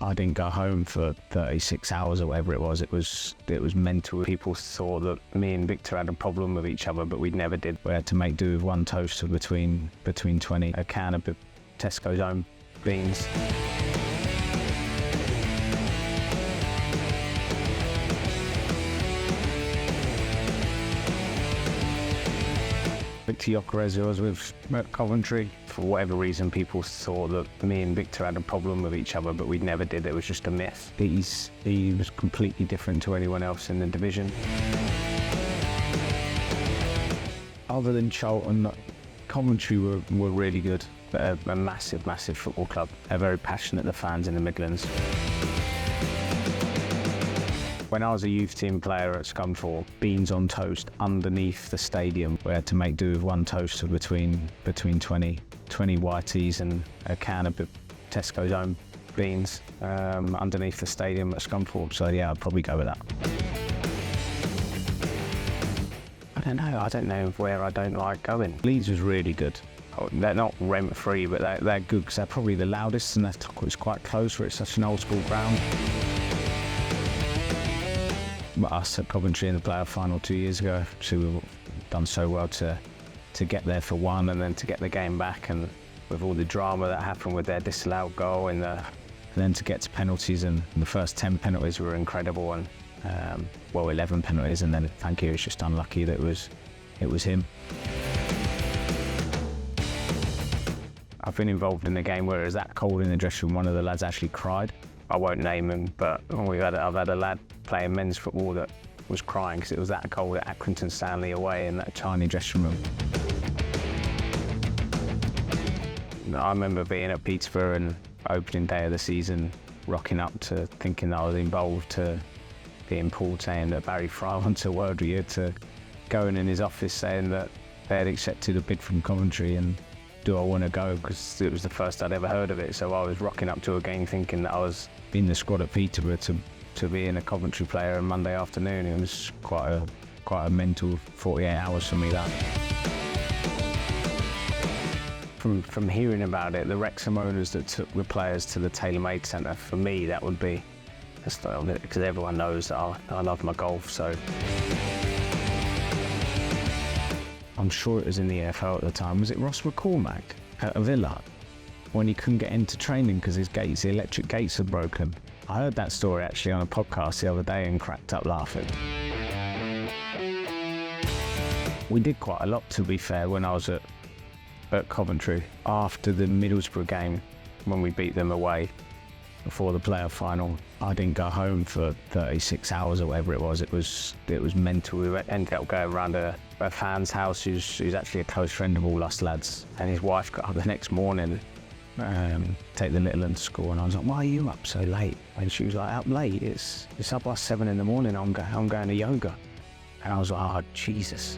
I didn't go home for 36 hours or whatever it was. It was mental. People thought that me and Victor had a problem with each other, but we never did. We had to make do with one toaster between 20, a can of Tesco's own beans. Victor Yokerez was with Coventry. For whatever reason, people thought that me and Victor had a problem with each other, but we never did. It was just a myth. He was completely different to anyone else in the division. Other than Charlton, Coventry were really good. A massive, massive football club. They're very passionate, the fans in the Midlands. When I was a youth team player at Scunthorpe, beans on toast underneath the stadium. We had to make do with one toaster between 20 whiteys and a can of Tesco's own beans underneath the stadium at Scunthorpe. So yeah, I'd probably go with that. I don't know where I don't like going. Leeds was really good. They're not rent-free, but they're good because they're probably the loudest, and it's quite close where it's such an old school ground. Us at Coventry in the playoff final 2 years ago, we've done so well to get there for one and then to get the game back, and with all the drama that happened with their disallowed goal and then to get to penalties, and the first 10 penalties were incredible, and 11 penalties, and then Thank you was just unlucky that it was him. I've been involved in a game where it was that cold in the dressing room, one of the lads actually cried. I won't name him, but I've had a lad playing men's football that was crying because it was that cold at Accrington Stanley away in that tiny dressing room. I remember being at Peterborough and opening day of the season, rocking up to thinking that I was involved, to being Paul saying that Barry Fry wants a word with you, to going in his office saying that they had accepted a bid from Coventry and do I want to go, because it was the first I'd ever heard of it. So I was rocking up to a game thinking that I was in the squad at Peterborough to being a Coventry player on Monday afternoon. It was quite a mental 48 hours for me, that. From hearing about it, the Wrexham owners that took the players to the tailor-made centre, for me that would be, because everyone knows that I love my golf, so. I'm sure it was in the EFL at the time. Was it Ross McCormack at Villa when he couldn't get into training because the electric gates had broken? I heard that story actually on a podcast the other day and cracked up laughing. We did quite a lot, to be fair, when I was at Coventry. After the Middlesbrough game, when we beat them away before the playoff final, I didn't go home for 36 hours or whatever it was. It was mental. We ended up going around a fan's house who's actually a close friend of all us lads, and his wife got up the next morning, take the little one to school, and I was like, why are you up so late? And she was like, up late? It's up by 7 in the morning, I'm going to yoga. And I was like, oh Jesus.